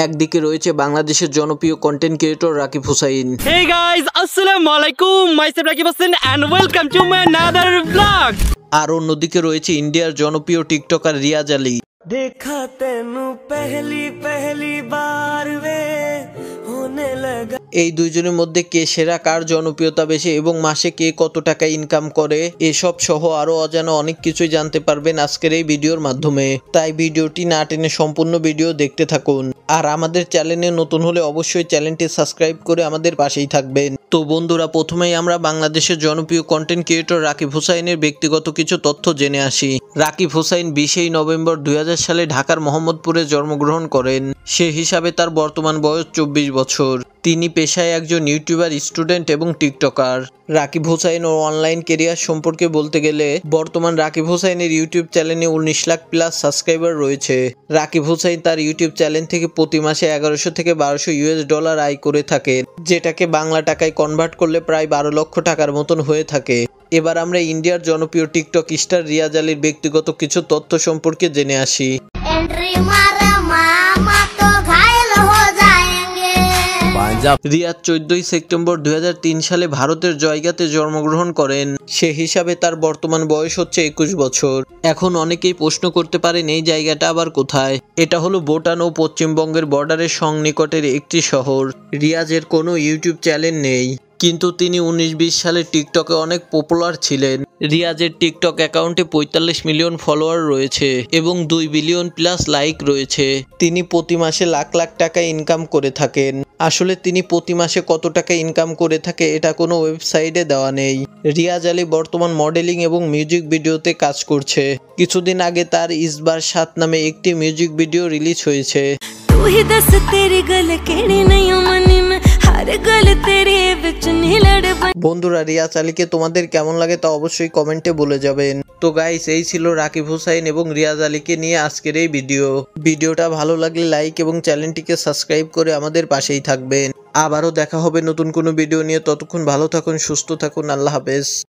একদিকে রয়েছে বাংলাদেশের জনপ্রিয় content creator Rakib Hussain. Hey guys, assalamu alaikum. Myself Rakib Hussain and welcome to my another vlog. আর অন্যদিকে রয়েছে ইন্ডিয়ার জনপ্রিয় টিকটকার রিয়াজ আলী। देखा तेनू पहली पहली बार वे होने लगा। এই দুইজনের মধ্যে কে সেরা, কার জনপ্রিয়তা বেশি এবং মাসে কে কত টাকা ইনকাম করে, এসব সহ আরো অজানা অনেক কিছুই জানতে পারবেন আজকের এই ভিডিওর মাধ্যমে। তাই ভিডিওটি না টেনে সম্পূর্ণ ভিডিও দেখতে থাকুন। আর আমাদের চ্যানেলে নতুন হলে অবশ্যই চ্যানেলটি সাবস্ক্রাইব করে আমাদের পাশেই থাকবেন। তো বন্ধুরা, প্রথমেই আমরা বাংলাদেশের জনপ্রিয় কন্টেন্ট ক্রিয়েটর রাকিব হুসাইনের ব্যক্তিগত কিছু তথ্য জেনে আসি। রাকিব হুসাইন 20 নভেম্বর 2000 সালে ঢাকার মোহাম্মদপুরে জন্মগ্রহণ করেন। সে হিসাবে তার বর্তমান বয়স 24 বছর। তিনি পেশায় একজন ইউটিউবার, স্টুডেন্ট এবং টিকটকার। রাকিব হুসাইন ও অনলাইন কেরিয়ার সম্পর্কে বলতে গেলে বর্তমান রাকিব হুসাইনের ইউটিউব চ্যানেলে 19 লাখ প্লাস সাবস্ক্রাইবার রয়েছে। রাকিব হুসাইন তার ইউটিউব চ্যানেল থেকে প্রতি মাসে 1100 থেকে 1200 US ডলার আয় করে থাকেন, যেটাকে বাংলা টাকায় কনভার্ট করলে প্রায় 12 লক্ষ টাকার মতন হয়ে থাকে। এবার আমরা ইন্ডিয়ার জনপ্রিয় টিকটক স্টার রিয়াজ আলীর ব্যক্তিগত কিছু তথ্য সম্পর্কে জেনে আসি। রিয়াজ 14 সেপ্টেম্বর 2003 সালে ভারতের জয়গাতে জন্মগ্রহণ করেন। সে হিসাবে তার বর্তমান বয়স হচ্ছে 21 বছর। এখন অনেকেই প্রশ্ন করতে পারেন এই জায়গাটা আবার কোথায়। এটা হলো ভুটান ও পশ্চিমবঙ্গের বর্ডারের সংনিকটের একটি শহর। রিয়াজের কোনো ইউটিউব চ্যানেল নেই, কিন্তু তিনি 19-20 সালে টিকটকে অনেক পপুলার ছিলেন। রিয়াজের টিকটক অ্যাকাউন্টে 45 মিলিয়ন ফলোয়ার রয়েছে এবং 2 বিলিয়ন প্লাস লাইক রয়েছে। তিনি প্রতি মাসে লাখ লাখ টাকা ইনকাম করে থাকেন। আসলে তিনি প্রতি মাসে কত টাকা ইনকাম করে থাকে এটা কোনো ওয়েবসাইটে দেওয়া নেই। রিয়াজ আলী বর্তমান মডেলিং এবং মিউজিক ভিডিওতে কাজ করছে। কিছুদিন আগে তার ইসবার 7 নামে একটি মিউজিক ভিডিও রিলিজ হয়েছে। বন্ধুরা, রিয়াজ আলীকে তোমাদের কেমন লাগে তা অবশ্যই কমেন্টে বলে যাবেন। তো গাইস, এই ছিল রাকিব হুসাইন এবং রিয়াজ আলীকে নিয়ে আজকের এই ভিডিওটা ভালো লাগলে লাইক এবং চ্যানেলটিকে সাবস্ক্রাইব করে আমাদের পাশেই থাকবেন। আবারও দেখা হবে নতুন কোনো ভিডিও নিয়ে। ততক্ষণ ভালো থাকুন, সুস্থ থাকুন, আল্লাহ হাফেজ।